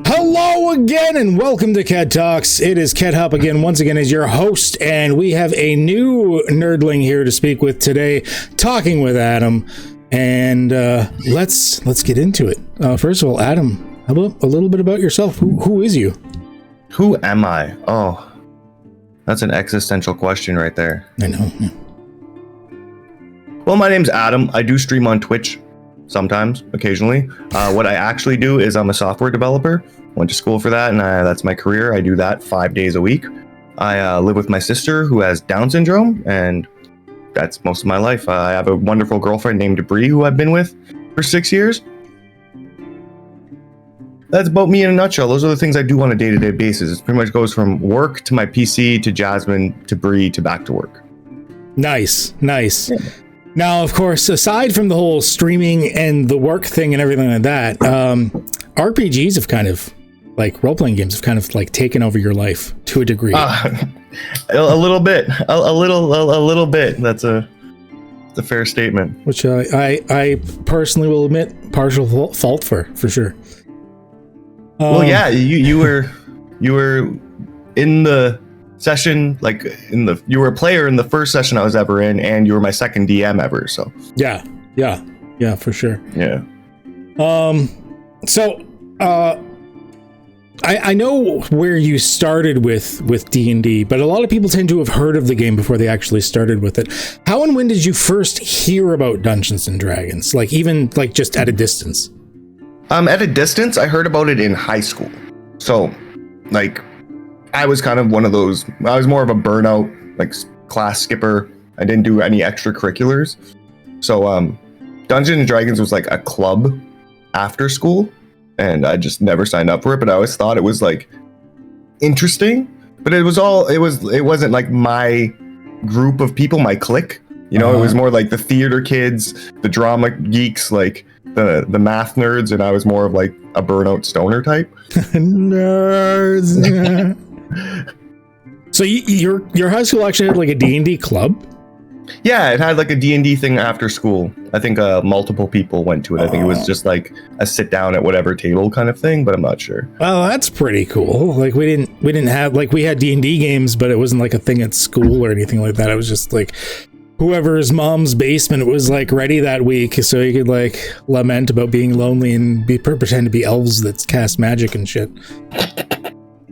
Hello again and welcome to QEDTalks. It is KedHop again, once again as your host, and we have a new nerdling here to speak with today, Talking with Adam. And let's get into it. First of all, Adam, how about a little bit about yourself? Who is you? Who am I? Oh, that's an existential question right there. I know. Yeah. Well, my name's Adam. I do stream on Twitch sometimes, occasionally. What I actually do is I'm a software developer. Went to school for that, and that's my career. I do that 5 days a week. I live with my sister who has Down syndrome, and that's most of my life. I have a wonderful girlfriend named Bree who I've been with for 6 years. That's about me in a nutshell. Those are the things I do on a day-to-day basis. It pretty much goes from work to my PC to Jasmine to Bree to back to work. Nice. Yeah. Now, of course, aside from the whole streaming and the work thing and everything like that, RPGs have kind of, like role-playing games have kind of like taken over your life to a degree. A little bit. A little bit. That's a fair statement. Which I personally will admit partial fault for sure. Well, yeah, you were in the session, like you were a player in the first session I was ever in, and you were my second DM ever. So yeah, for sure. Yeah. So I know where you started with D&D, but a lot of people tend to have heard of the game before they actually started with it. How and when did you first hear about Dungeons and Dragons? Like even like just at a distance? At a distance, I heard about it in high school. So, like, I was kind of one of those. I was more of a burnout, like class skipper. I didn't do any extracurriculars. So, Dungeons and Dragons was like a club after school, and I just never signed up for it. But I always thought it was like interesting. But it wasn't like my group of people, my clique. You know, It was more like the theater kids, the drama geeks, like the math nerds, and I was more of like a burnout stoner type. Nerds. So your high school actually had like a D&D club? Yeah, it had like a D&D thing after school. I think multiple people went to it. I think it was just like a sit down at whatever table kind of thing, but I'm not sure. Well, that's pretty cool. Like we didn't have, like, we had D&D games, but it wasn't like a thing at school or anything like that. It was just like whoever's mom's basement was like ready that week, so you could like lament about being lonely and pretend to be elves that cast magic and shit.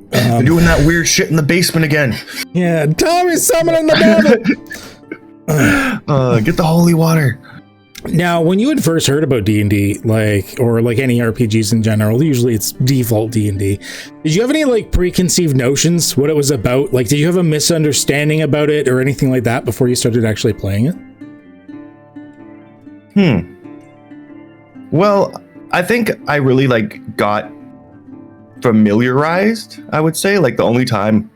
They're doing that weird shit in the basement again. Yeah, Tommy's summoning the devil. Get the holy water. Now, when you had first heard about D&D, or any RPGs in general, usually it's default D&D. Did you have any like preconceived notions what it was about? Like, did you have a misunderstanding about it or anything like that before you started actually playing it? Well, I think I really got familiarized, I would say. Like the only time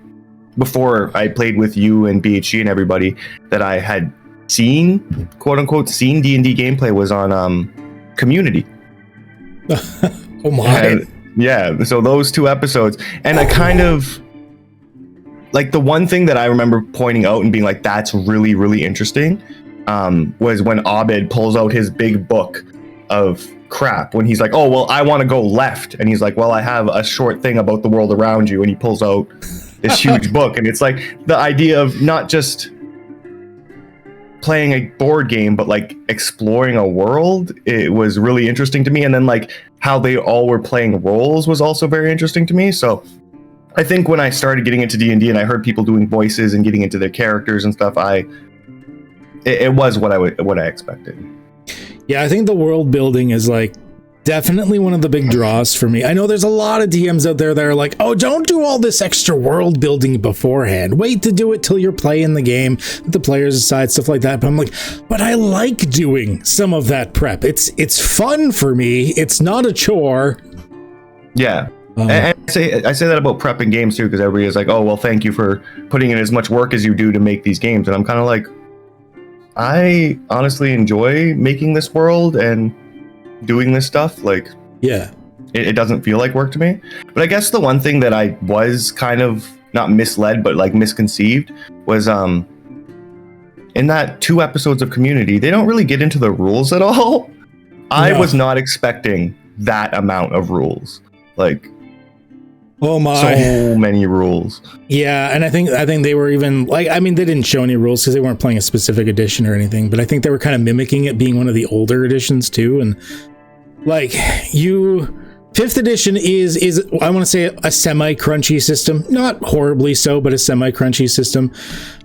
before I played with you and BHG and everybody that I had seen, quote unquote, seen D&D gameplay was on Community. Oh my. Yeah, so those 2 episodes, and I kind of like the one thing that I remember pointing out and being like, that's really, really interesting, was when Abed pulls out his big book of crap when he's like, oh, well, I want to go left, and he's like, well, I have a short thing about the world around you, and he pulls out this huge book, and it's like the idea of not just playing a board game, but like exploring a world. It was really interesting to me. And then like how they all were playing roles was also very interesting to me. So I think when I started getting into D&D and I heard people doing voices and getting into their characters and stuff, it was what I expected. Yeah, I think the world building is like definitely one of the big draws for me. I know there's a lot of DMs out there that are like, oh, don't do all this extra world building beforehand. Wait to do it till you're playing the game, with the players decide, stuff like that. But I'm like, but I like doing some of that prep. It's fun for me. It's not a chore. Yeah. And I say that about prepping games too, because everybody is like, oh, well, thank you for putting in as much work as you do to make these games. And I'm kind of like, I honestly enjoy making this world and doing this stuff. Like, yeah, it doesn't feel like work to me. But I guess the one thing that I was kind of not misled, but like misconceived was in that 2 episodes of Community, they don't really get into the rules at all. I was not expecting that amount of rules. Like, oh my, so many rules. Yeah, and I think they were even like, I mean, they didn't show any rules because they weren't playing a specific edition or anything, but I think they were kind of mimicking it being one of the older editions too. And like, 5th edition is I want to say a semi-crunchy system, not horribly so, but a semi-crunchy system.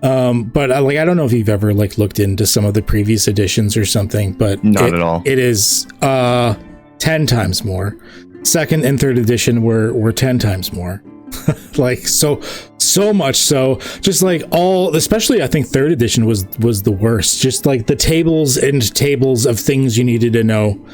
But I don't know if you've ever like looked into some of the previous editions or something, but not at all. It is 10 times more. 2nd and 3rd edition were 10 times more. Like so much so, just like especially I think 3rd edition was the worst. Just like the tables of things you needed to know.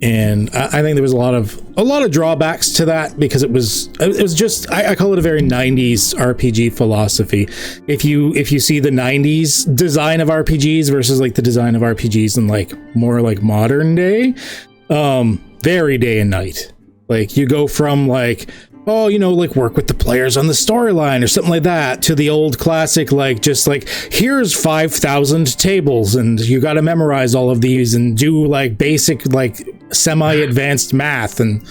And I think there was a lot of drawbacks to that because it was just I call it a very 90s RPG philosophy. If you see the 90s design of RPGs versus like the design of RPGs in like more like modern day, very day and night. Like you go from like, oh, like work with the players on the storyline or something like that, to the old classic, like just like, here's 5,000 tables and you got to memorize all of these and do like basic, like semi-advanced math. And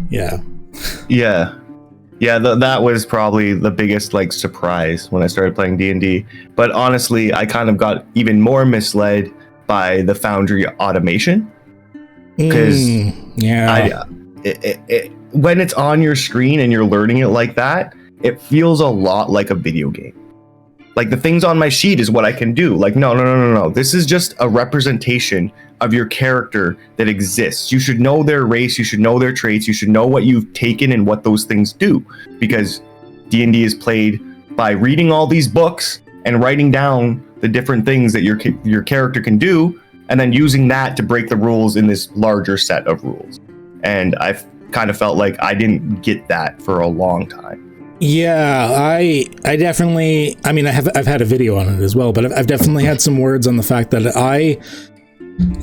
yeah. That was probably the biggest like surprise when I started playing D&D. But honestly, I kind of got even more misled by the Foundry automation. Because when it's on your screen and you're learning it like that, it feels a lot like a video game. Like the things on my sheet is what I can do. Like, no. This is just a representation of your character that exists. You should know their race. You should know their traits. You should know what you've taken and what those things do. Because D&D is played by reading all these books and writing down the different things that your character can do, and then using that to break the rules in this larger set of rules. And I've kind of felt like I didn't get that for a long time. Yeah, I definitely, I mean, I've had a video on it as well, but I've definitely had some words on the fact that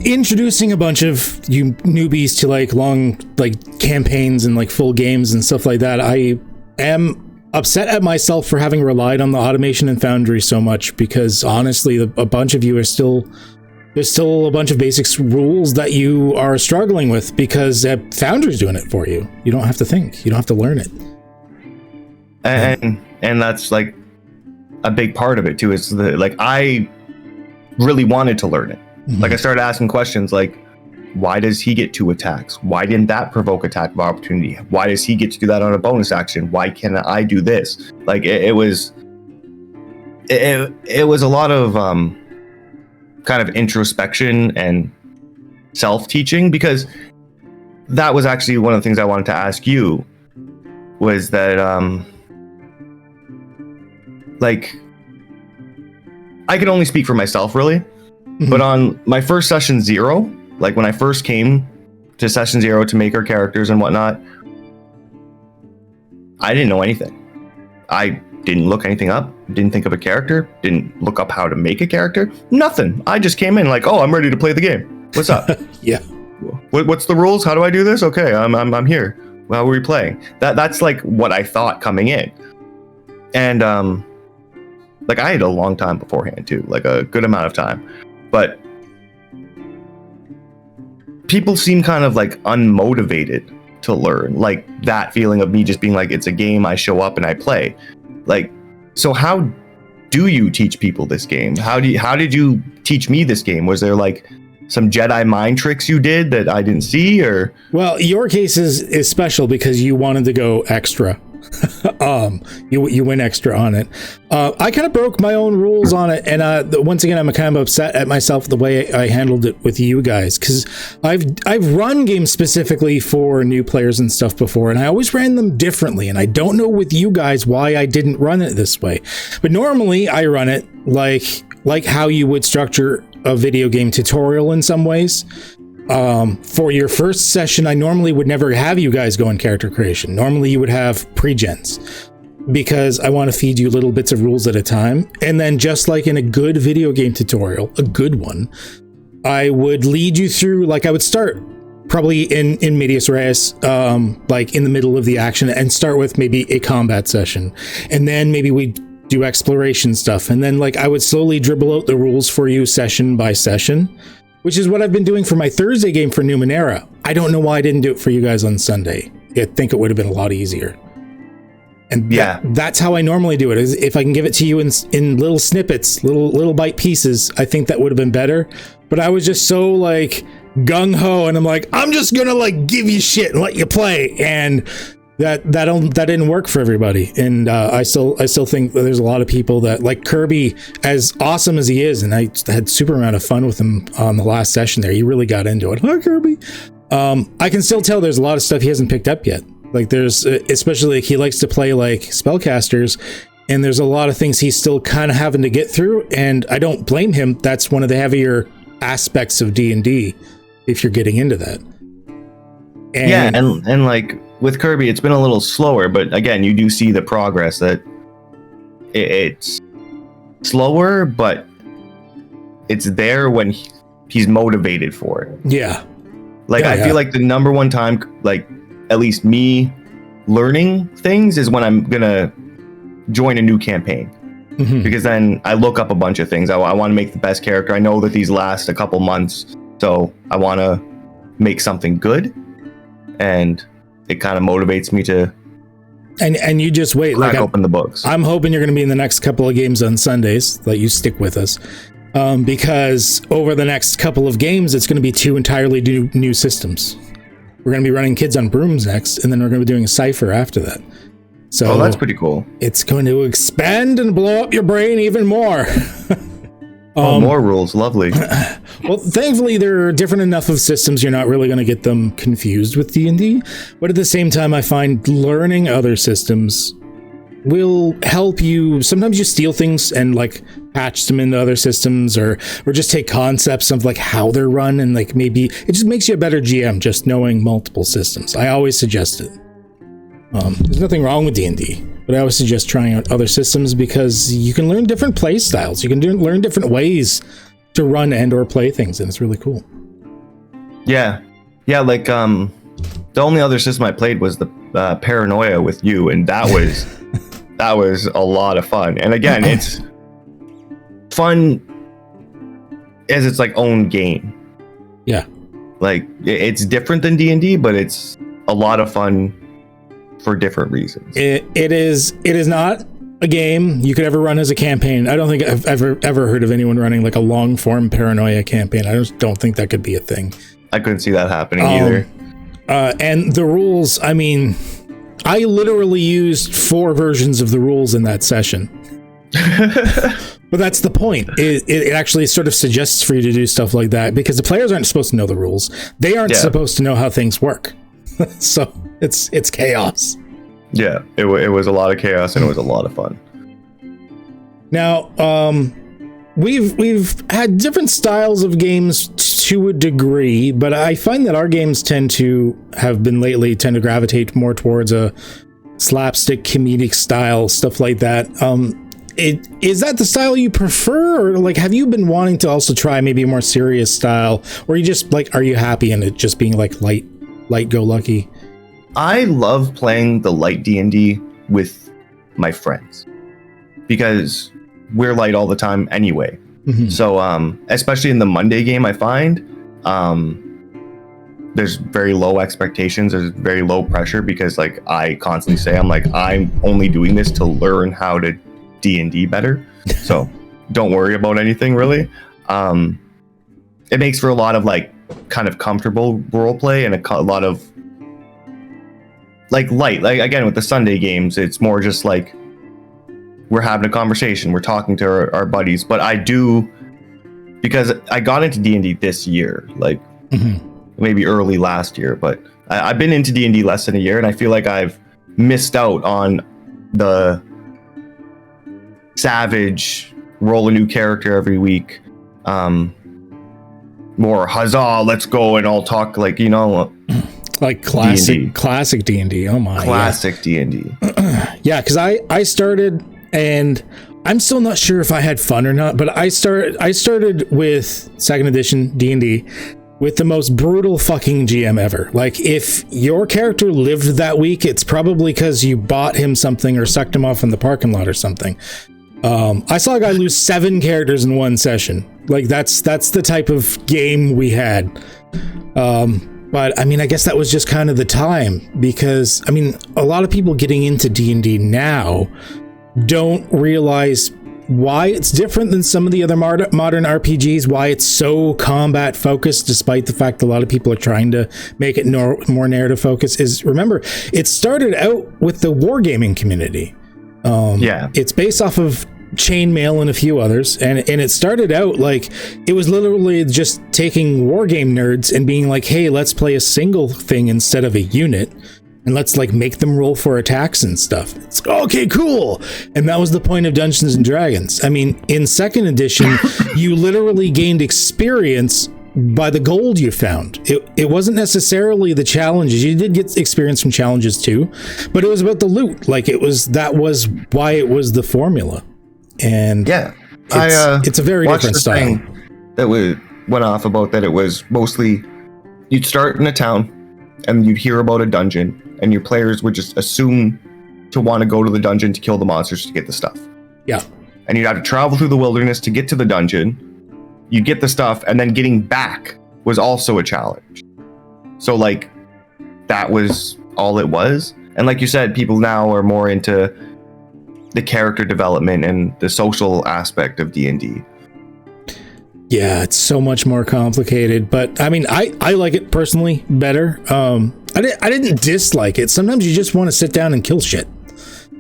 introducing a bunch of you newbies to like long like campaigns and like full games and stuff like that, I am upset at myself for having relied on the automation and Foundry so much, because honestly, a bunch of you are there's still a bunch of basic rules that you are struggling with because Foundry's doing it for you. You don't have to think. You don't have to learn it. And that's like a big part of it too. Is like I really wanted to learn it. Mm-hmm. Like I started asking questions like, why does he get 2 attacks? Why didn't that provoke attack of opportunity? Why does he get to do that on a bonus action? Why can't I do this? Like it was a lot of kind of introspection and self-teaching, because that was actually one of the things I wanted to ask you, was that like I can only speak for myself really. Mm-hmm. But on my first session 0, like when I first came to session 0 to make our characters and whatnot, I didn't know anything. I didn't look anything up, didn't think of a character, didn't look up how to make a character, nothing. I just came in like, oh, I'm ready to play the game. What's up? Yeah. What's the rules? How do I do this? Okay, I'm here. Well, how are we playing? That's like what I thought coming in. And like I had a long time beforehand too, like a good amount of time. But people seem kind of like unmotivated to learn, like that feeling of me just being like, it's a game, I show up and I play. Like, so how do you teach people this game? How did you teach me this game? Was there like some Jedi mind tricks you did that I didn't see? Or well, your case is special because you wanted to go extra. You went extra on it. I kind of broke my own rules on it, and once again, I'm kind of upset at myself the way I handled it with you guys, because I've run games specifically for new players and stuff before, and I always ran them differently, and I don't know with you guys why I didn't run it this way. But normally I run it like how you would structure a video game tutorial in some ways. For your first session, I normally would never have you guys go in character creation. Normally you would have pre-gens, because I want to feed you little bits of rules at a time. And then just like in a good video game tutorial, a good one, I would lead you through, like I would start probably in medias res, like in the middle of the action, and start with maybe a combat session. And then maybe we'd do exploration stuff. And then like I would slowly dribble out the rules for you session by session. which is what I've been doing for my Thursday game for Numenera. I don't know why I didn't do it for you guys on Sunday. I think it would have been a lot easier. And that's how I normally do it. Is if I can give it to you in little snippets, little bite pieces, I think that would have been better. But I was just so like gung ho, and I'm like, I'm just gonna like give you shit and let you play, and that didn't work for everybody. And I still think that there's a lot of people that like Kirby, as awesome as he is, and I had super amount of fun with him on the last session there. He really got into it. Hi, Kirby. I can still tell there's a lot of stuff he hasn't picked up yet. Like there's, especially like he likes to play like spellcasters, and there's a lot of things he's still kind of having to get through, and I don't blame him. That's one of the heavier aspects of D&D if you're getting into that. And like with Kirby, it's been a little slower, but again, you do see the progress that it's slower, but it's there when he's motivated for it. Yeah. Like I feel like the number one time, like at least me learning things is when I'm gonna join a new campaign. Because then I look up a bunch of things. I want to make the best character. I know that these last a couple months, so I want to make something good, and it kind of motivates me to. And you just wait. Crack open the books. I'm hoping you're going to be in the next couple of games on Sundays. That you stick with us, because over the next couple of games, it's going to be 2 entirely new systems. We're going to be running Kids on Brooms next, and then we're going to be doing a Cypher after that. So that's pretty cool. It's going to expand and blow up your brain even more. More rules. Lovely. Well, thankfully, there are different enough of systems you're not really going to get them confused with D&D. But at the same time, I find learning other systems will help you. Sometimes you steal things and like patch them into other systems, or just take concepts of like how they're run, and like maybe it just makes you a better GM just knowing multiple systems. I always suggest it. There's nothing wrong with D&D, but I always suggest trying out other systems because you can learn different play styles. You can learn different ways to run and or play things, and it's really cool. Yeah. Like the only other system I played was the Paranoia with you, and that was that was a lot of fun. And again, it's fun as its like own game. Yeah. Like it's different than D&D, but it's a lot of fun for different reasons. It is not a game you could ever run as a campaign. I don't think I've ever heard of anyone running like a long form Paranoia campaign. I just don't think that could be a thing. I couldn't see that happening either. And the rules, I mean, I literally used 4 versions of the rules in that session. But that's the point. It actually sort of suggests for you to do stuff like that because the players aren't supposed to know the rules. They aren't supposed to know how things work. So it's chaos. Yeah, it was a lot of chaos, and it was a lot of fun. Now, we've had different styles of games to a degree, but I find that our games tend to gravitate more towards a slapstick comedic style, stuff like that. Is that the style you prefer, or like have you been wanting to also try maybe a more serious style, or you just like, are you happy in it just being like light go lucky? I love playing the light D&D with my friends because we're light all the time anyway. So especially in the Monday game, I find there's very low expectations, there's very low pressure, because like I constantly say I'm only doing this to learn how to D&D better, so don't worry about anything really. It makes for a lot of like kind of comfortable role play, and a lot of like light, like again with the Sunday games, it's more just like we're having a conversation, we're talking to our buddies. But I do, because I got into D&D this year, like maybe early last year, but I've been into D&D less than a year, and I feel like I've missed out on the savage roll a new character every week, more huzzah, let's go and all talk, like, you know, like classic D&D. Classic D&D. Oh my, classic D&D. Yeah, because I started, and I'm still not sure if I had fun or not, but I started with 2nd edition D&D with the most brutal fucking GM ever. Like, if your character lived that week, it's probably because you bought him something or sucked him off in the parking lot or something. I saw a guy lose 7 characters in one session. Like that's the type of game we had. But I mean, I guess that was just kind of the time, because I mean, a lot of people getting into D&D now don't realize why it's different than some of the other modern RPGs, why it's so combat focused, despite the fact a lot of people are trying to make it more narrative focused. Is, remember, it started out with the wargaming community. It's based off of Chainmail and a few others, and it started out like it was literally just taking wargame nerds and being like, hey, let's play a single thing instead of a unit, and let's like make them roll for attacks and stuff. It's okay, cool. And that was the point of Dungeons and Dragons. I mean, in second edition, you literally gained experience by the gold you found. It wasn't necessarily the challenges. You did get experience from challenges too, but it was about the loot. Like that was why it was the formula. And yeah, it's a very different style. Thing that went off about that, it was mostly you'd start in a town and you'd hear about a dungeon, and your players would just assume to want to go to the dungeon to kill the monsters to get the stuff. Yeah. And you'd have to travel through the wilderness to get to the dungeon. You'd get the stuff, and then getting back was also a challenge. So like that was all it was. And like you said, people now are more into the character development and the social aspect of D&D. Yeah, it's so much more complicated, but I mean, I like it personally better. I didn't dislike it. Sometimes you just want to sit down and kill shit.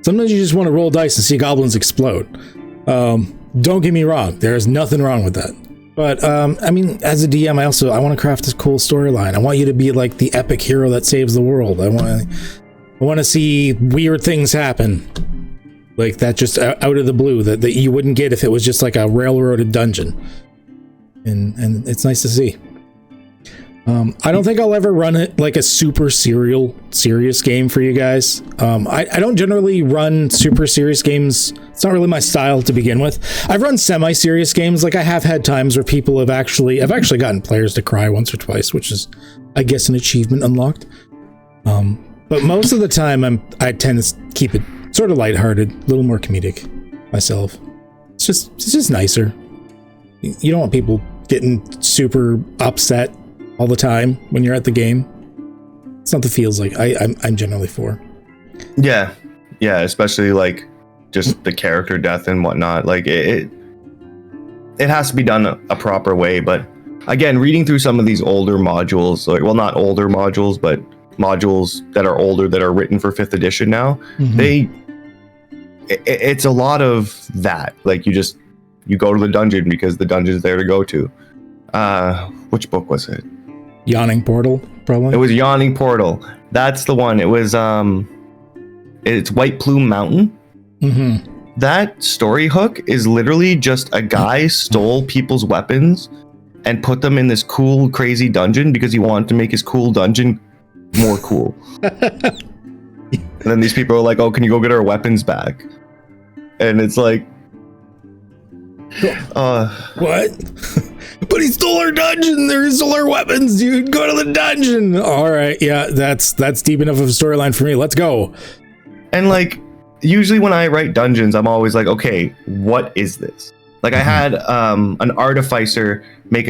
Sometimes you just want to roll dice and see goblins explode. Don't get me wrong, there's nothing wrong with that. But I mean, as a DM, I want to craft this cool storyline. I want you to be like the epic hero that saves the world. I want to see weird things happen. Like that, just out of the blue, that you wouldn't get if it was just like a railroaded dungeon. And it's nice to see. I don't think I'll ever run it like a super serious game for you guys. I don't generally run super serious games. It's not really my style to begin with. I've run semi-serious games. Like I have had times where people I've actually gotten players to cry once or twice, which is, I guess, an achievement unlocked. But most of the time I tend to keep it sort of lighthearted, a little more comedic myself. It's just nicer. You don't want people getting super upset all the time when you're at the game. It's not the feels like I'm generally for. Yeah, especially like just the character death and whatnot. Like it has to be done a proper way. But again, reading through some of these older modules, like, well, not older modules, but modules that are older that are written for 5th edition now, it's a lot of that. Like you go to the dungeon because the dungeon's there to go to. Which book was it? Yawning Portal, probably. It was Yawning Portal. That's the one. It was it's White Plume Mountain. Mm-hmm. That story hook is literally just a guy stole people's weapons and put them in this cool, crazy dungeon because he wanted to make his cool dungeon more cool. And then these people are like, oh, can you go get our weapons back? And it's like, what? But he stole our dungeon. He stole our weapons, dude. Go to the dungeon. All right, yeah, that's deep enough of a storyline for me. Let's go. And like, usually when I write dungeons, I'm always like, okay, what is this? Like, I had an artificer make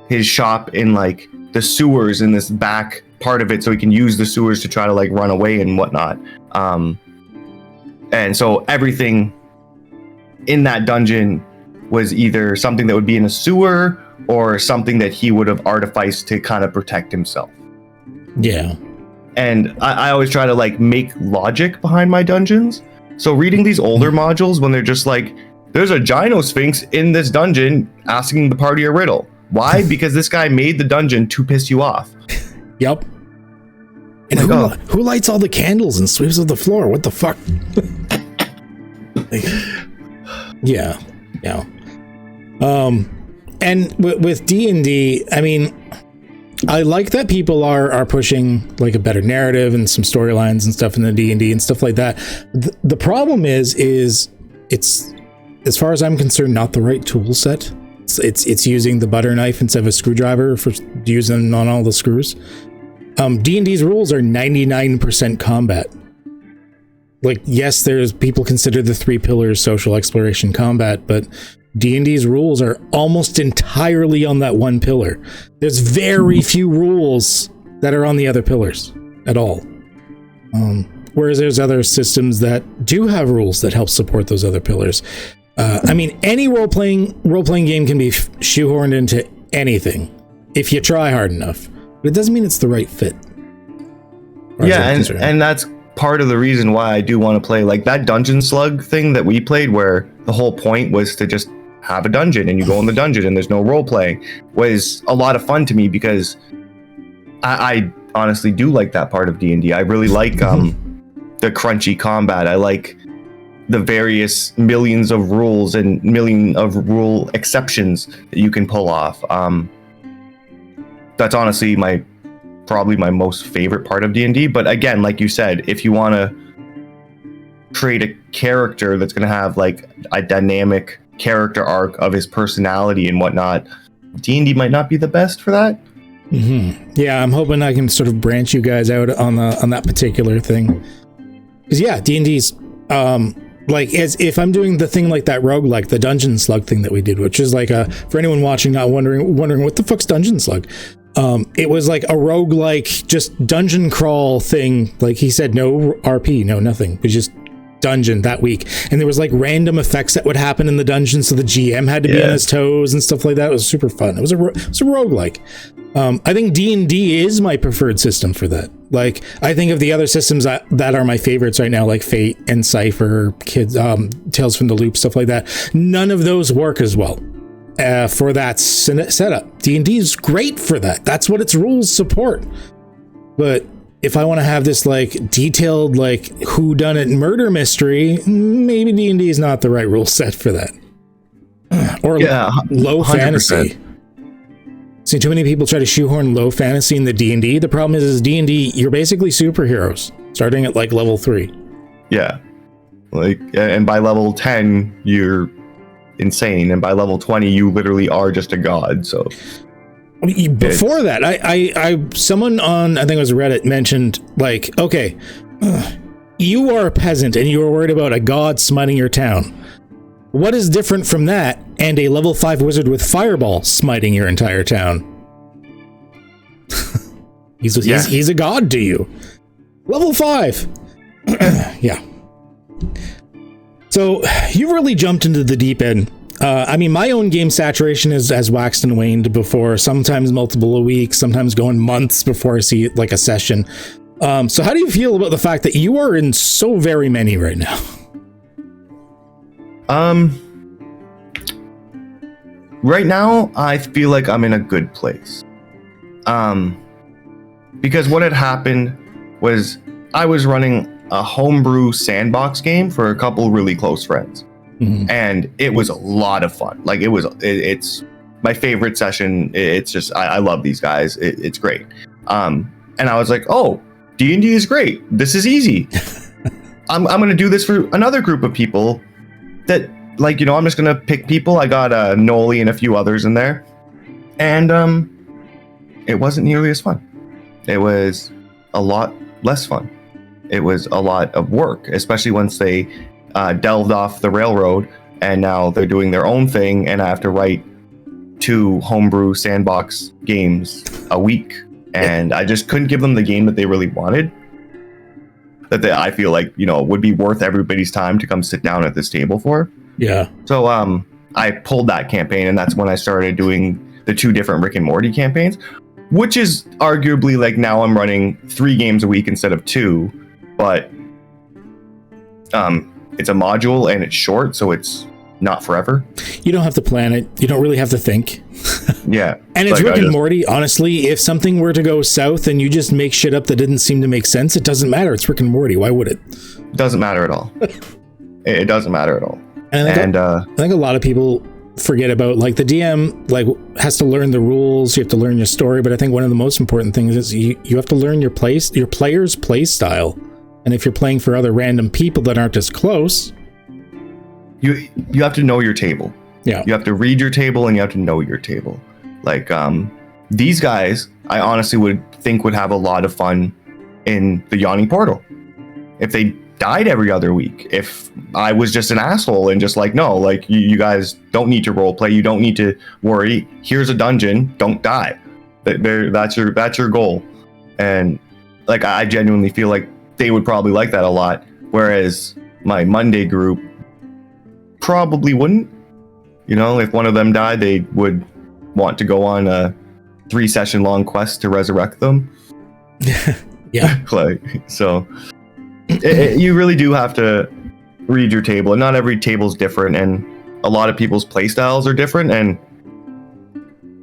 his shop in like the sewers in this back part of it, so he can use the sewers to try to like run away and whatnot. And so everything in that dungeon was either something that would be in a sewer or something that he would have artificed to kind of protect himself. Yeah. And I always try to like make logic behind my dungeons. So reading these older modules, when they're just like, there's a Gyno Sphinx in this dungeon asking the party a riddle. Why? Because this guy made the dungeon to piss you off. Yep. And who lights all the candles and sweeps up the floor? What the fuck? Yeah. And with D&D, I mean, I like that people are pushing like a better narrative and some storylines and stuff in the D&D and stuff like that. The problem is it's, as far as I'm concerned, not the right tool set. It's using the butter knife instead of a screwdriver for using on all the screws. D&D's rules are 99% combat. like, yes, there's people consider the 3 pillars social, exploration, combat, but D&D's rules are almost entirely on that one pillar. There's very few rules that are on the other pillars at all. Whereas there's other systems that do have rules that help support those other pillars. I mean, any role-playing game can be shoehorned into anything if you try hard enough. But it doesn't mean it's the right fit. Yeah, and that's part of the reason why I do want to play like that dungeon slug thing that we played, where the whole point was to just have a dungeon and you go in the dungeon and there's no role playing, was a lot of fun to me, because I honestly do like that part of D&D. I really like the crunchy combat. I like the various millions of rules and million of rule exceptions that you can pull off. That's honestly probably my most favorite part of D&D. But again, like you said, if you want to create a character that's going to have like a dynamic character arc of his personality and whatnot, D&D might not be the best for that. Yeah, I'm hoping I can sort of branch you guys out on that particular thing. Because yeah, D&D's like, as if I'm doing the thing like that roguelike, the dungeon slug thing that we did, which is like for anyone watching not wondering what the fuck's dungeon slug. It was like a roguelike, just dungeon crawl thing. Like he said, no RP, no nothing. It was just dungeon that week. And there was like random effects that would happen in the dungeon, so the GM had to be on his toes and stuff like that. It was super fun. It was a roguelike. I think D&D is my preferred system for that. Like, I think of the other systems that are my favorites right now, like Fate and Cypher, Tales from the Loop, stuff like that. None of those work as well for that setup. D&D is great for that. That's what its rules support. But if I want to have this like detailed, like whodunit murder mystery, maybe D&D is not the right rule set for that. Or low 100%. Fantasy. See, too many people try to shoehorn low fantasy in the D&D. The problem is D&D, you're basically superheroes starting at like level 3. Yeah. Like, and by level 10, you're insane. And by level 20, you literally are just a god. So before that, I someone on, I think it was Reddit, mentioned like, okay, you are a peasant and you are worried about a god smiting your town. What is different from that and a level 5 wizard with fireball smiting your entire town? He's a god to you. Level 5. Yeah. So you've really jumped into the deep end. I mean, my own game saturation has waxed and waned before, sometimes multiple a week, sometimes going months before I see like a session. So how do you feel about the fact that you are in so very many right now? Right now, I feel like I'm in a good place. Because what had happened was I was running a homebrew sandbox game for a couple really close friends. Mm-hmm. And it was a lot of fun. Like it's my favorite session. It's just, I love these guys. It's great. And I was like, oh, D&D is great. This is easy. I'm going to do this for another group of people that, like, you know, I'm just going to pick people. I got Noli and a few others in there. And it wasn't nearly as fun. It was a lot less fun. It was a lot of work, especially once they delved off the railroad and now they're doing their own thing. And I have to write 2 homebrew sandbox games a week. And I just couldn't give them the game that they really wanted. I feel like, you know, would be worth everybody's time to come sit down at this table for. Yeah. So I pulled that campaign, and that's when I started doing the 2 different Rick and Morty campaigns, which is arguably like now I'm running 3 games a week instead of 2, but it's a module and it's short, so it's not forever. You don't have to plan it. You don't really have to think. Yeah. And it's like Rick and Morty. Honestly, if something were to go south and you just make shit up that didn't seem to make sense, it doesn't matter. It's Rick and Morty. Why would it? It doesn't matter at all. It doesn't matter at all. And I think a lot of people forget about, like, the DM like has to learn the rules. You have to learn your story. But I think one of the most important things is you have to learn your player's play style. And if you're playing for other random people that aren't as close, you have to know your table. Yeah. You have to read your table and you have to know your table. Like these guys, I honestly would think would have a lot of fun in the Yawning Portal. If they died every other week, if I was just an asshole and just like, no, like you guys don't need to role play, you don't need to worry, here's a dungeon, don't die. That's your goal. And like I genuinely feel like they would probably like that a lot, whereas my Monday group probably wouldn't. You know, if one of them died, they would want to go on a 3-session long quest to resurrect them. Yeah. Like, so you really do have to read your table, and not every table's different, and a lot of people's play styles are different. And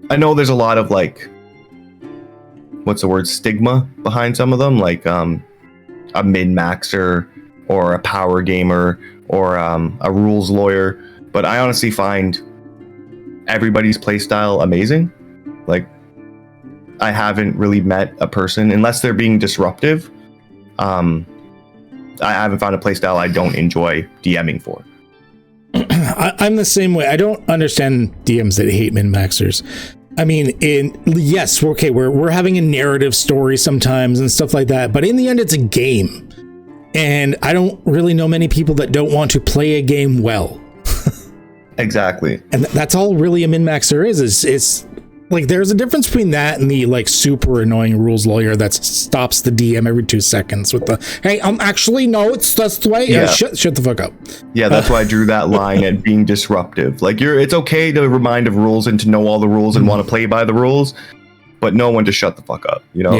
I know there's a lot of like, what's the word, stigma behind some of them, like a min-maxer or a power gamer or a rules lawyer. But I honestly find everybody's playstyle amazing. Like, I haven't really met a person, unless they're being disruptive, I haven't found a playstyle I don't enjoy DMing for. I'm the same way. I don't understand DMs that hate min-maxers. I mean, yes, okay, we're having a narrative story sometimes and stuff like that, but in the end, it's a game. And I don't really know many people that don't want to play a game well. Exactly. And that's all really a min-maxer is it's like, there's a difference between that and the like super annoying rules lawyer that stops the DM every 2 seconds with the, hey, actually, no, it's this way. Yeah. Shut the fuck up. Yeah, that's why I drew that line at being disruptive. Like, it's okay to remind of rules and to know all the rules and want to play by the rules, but no one to shut the fuck up, you know?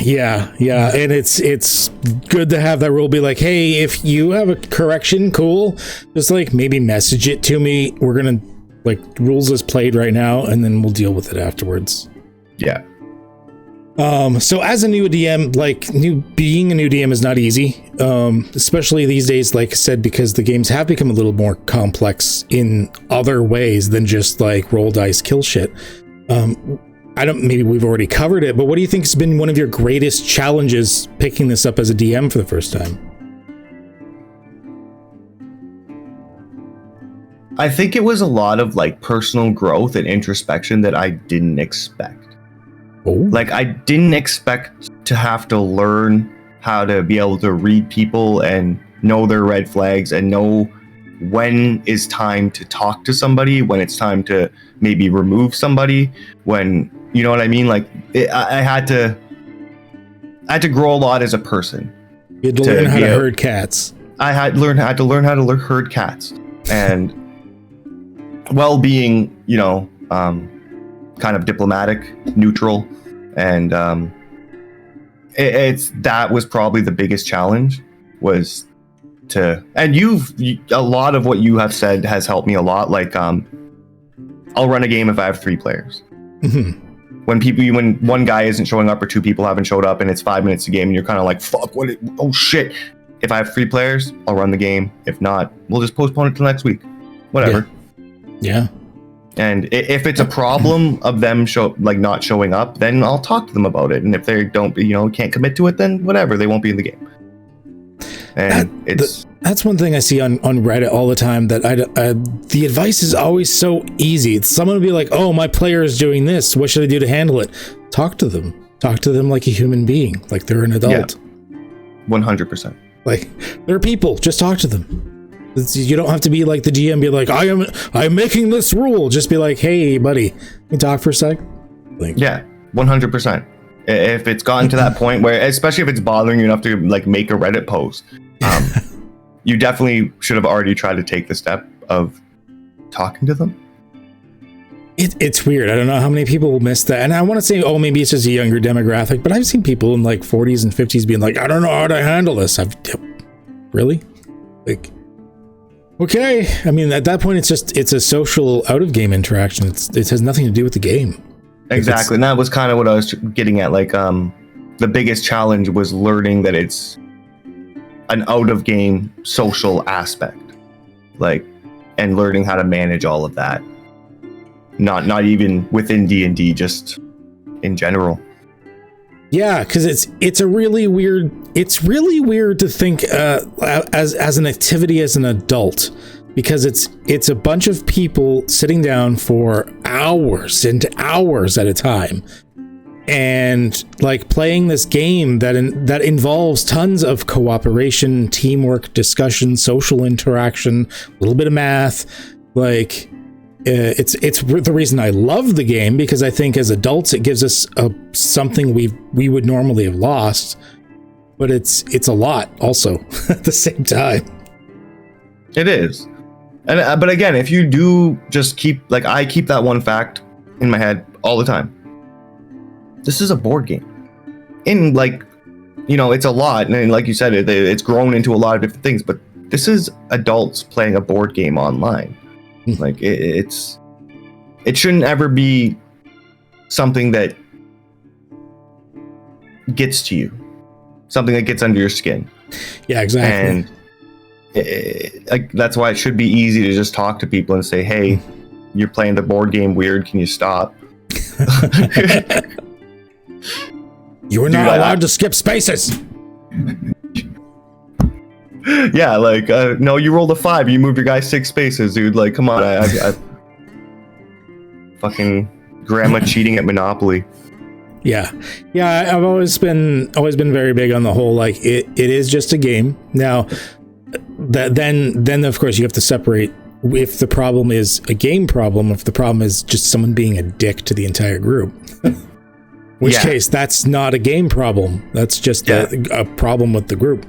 Yeah. Yeah. And it's good to have that rule be like, hey, if you have a correction, cool. Just like maybe message it to me. We're going to like rules is played right now, and then we'll deal with it afterwards. Yeah. So as a new DM, like being a new DM is not easy. Especially these days, like I said, because the games have become a little more complex in other ways than just like roll dice, kill shit. Maybe we've already covered it, but what do you think has been one of your greatest challenges picking this up as a DM for the first time? I think it was a lot of like personal growth and introspection that I didn't expect. Oh. Like, I didn't expect to have to learn how to be able to read people and know their red flags and know when is time to talk to somebody, when it's time to maybe remove somebody, when, you know what I mean? Like, I had to grow a lot as a person. You had to learn how to herd cats. I had to learn how to herd cats. And while being, you know, kind of diplomatic, neutral, and that was probably the biggest challenge, was to, and a lot of what you have said has helped me a lot. Like, I'll run a game if I have 3 players. Mm-hmm. When one guy isn't showing up or 2 people haven't showed up and it's 5 minutes a game and you're kind of like, fuck, oh shit. If I have 3 players, I'll run the game. If not, we'll just postpone it till next week. Whatever. Yeah. And if it's a problem of them not showing up, then I'll talk to them about it. And if they don't, can't commit to it, then whatever, they won't be in the game. And that's one thing I see on Reddit all the time, that the advice is always so easy. Someone will be like, oh, my player is doing this. What should I do to handle it? Talk to them. Talk to them like a human being, like they're an adult. Yeah, 100%. Like, they're people. Just talk to them. You don't have to be like the GM, be like, I'm making this rule. Just be like, hey, buddy, can you talk for a sec? Like, yeah, 100%. If it's gotten to that point where, especially if it's bothering you enough to like make a Reddit post, you definitely should have already tried to take the step of talking to them. It's weird. I don't know how many people will miss that. And I want to say, oh, maybe it's just a younger demographic, but I've seen people in like 40s and 50s being like, I don't know how to handle this. Really? Like, okay. I mean, at that point, it's a social out-of-game interaction. It has nothing to do with the game. Exactly. And that was kind of what I was getting at. Like, the biggest challenge was learning that it's an out-of-game social aspect. Like, and learning how to manage all of that. Not even within D&D, just in general. Yeah, because it's really weird to think as an activity as an adult, because it's a bunch of people sitting down for hours and hours at a time, And like playing this game that involves tons of cooperation, teamwork, discussion, social interaction, a little bit of math, like it's the reason I love the game, because I think as adults it gives us something we would normally have lost, but it's a lot also at the same time. It is. And but again, if you do just keep, like, I keep that one fact in my head all the time. This is a board game. And like, you know, it's a lot. And like you said, it's grown into a lot of different things, but this is adults playing a board game online. Like it shouldn't ever be something that gets to you, something that gets under your skin. Yeah, exactly. And like, that's why it should be easy to just talk to people and say, hey, you're playing the board game weird. Can you stop? You're not allowed to skip spaces. Yeah, like, no, you rolled a 5. You moved your guy 6 spaces, dude. Like, come on. I fucking grandma cheating at Monopoly. Yeah. I've always been very big on the whole, like, it is just a game. Now, then of course you have to separate if the problem is a game problem, if the problem is just someone being a dick to the entire group. In which case, that's not a game problem. That's just a problem with the group.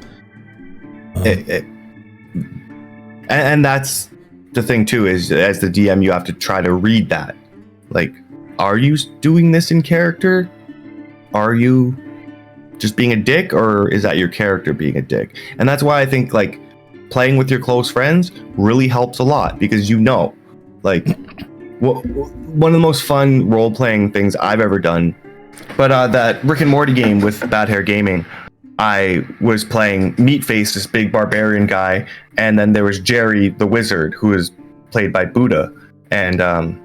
And that's the thing too, is as the DM, you have to try to read that. Like, are you doing this in character? Are you just being a dick, or is that your character being a dick? And that's why I think, like, playing with your close friends really helps a lot, because you know, like, one of the most fun role-playing things I've ever done. But that Rick and Morty game with Bad Hair Gaming, I was playing Meatface, this big barbarian guy, and then there was Jerry the Wizard, who is played by Buddha. And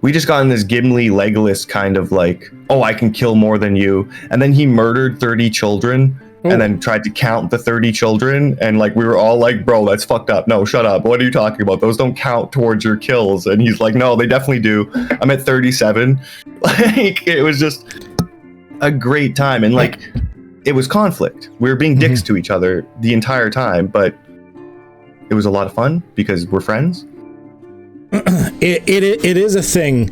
we just got in this Gimli Legolas kind of like, oh, I can kill more than you. And then he murdered 30 children and then tried to count the 30 children. And like, we were all like, bro, that's fucked up. No, shut up. What are you talking about? Those don't count towards your kills. And he's like, no, they definitely do. I'm at 37. Like, it was just a great time. And like, it was conflict. We were being dicks to each other the entire time, but it was a lot of fun because we're friends. It is a thing,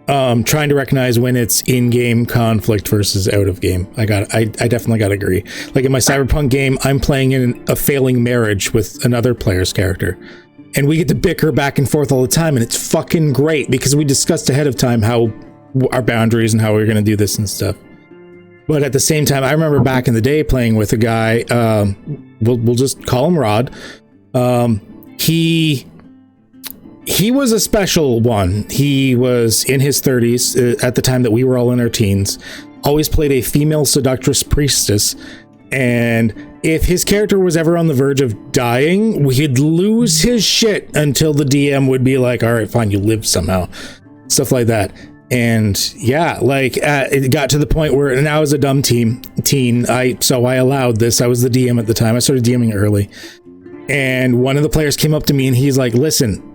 trying to recognize when it's in-game conflict versus out of game. I definitely got to agree. Like in my Cyberpunk game, I'm playing in a failing marriage with another player's character, and we get to bicker back and forth all the time, and it's fucking great because we discussed ahead of time how our boundaries and how we were going to do this and stuff. But at the same time, I remember back in the day playing with a guy, we'll just call him Rod. He was a special one. He was in his 30s at the time that we were all in our teens. Always played a female seductress priestess. And if his character was ever on the verge of dying, he'd lose his shit until the DM would be like, all right, fine, you live somehow. Stuff like that. And yeah, like it got to the point where, and I was a dumb teen. So I allowed this. I was the DM at the time. I started DMing early. And one of the players came up to me and he's like, listen,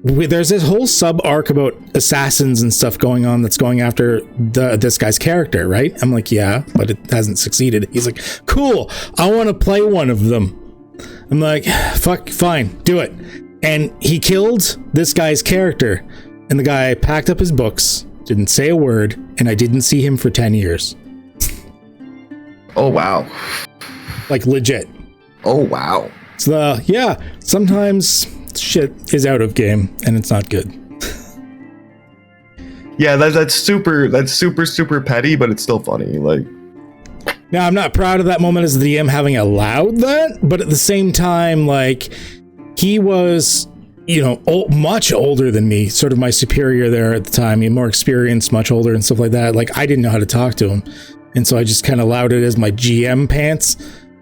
there's this whole sub arc about assassins and stuff going on that's going after this guy's character, right? I'm like, yeah, but it hasn't succeeded. He's like, cool, I want to play one of them. I'm like, fuck, fine, do it. And he killed this guy's character, and the guy packed up his books, didn't say a word, and I didn't see him for 10 years. Oh, wow. Like, legit. Oh, wow. So, yeah, sometimes shit is out of game and it's not good. Yeah, that's super petty, but it's still funny. Like, now I'm not proud of that moment as the DM having allowed that, but at the same time, like, he was, you know, much older than me, sort of my superior there at the time, more experienced, much older and stuff like that. Like, I didn't know how to talk to him, and so I just kind of allowed it as my GM pants,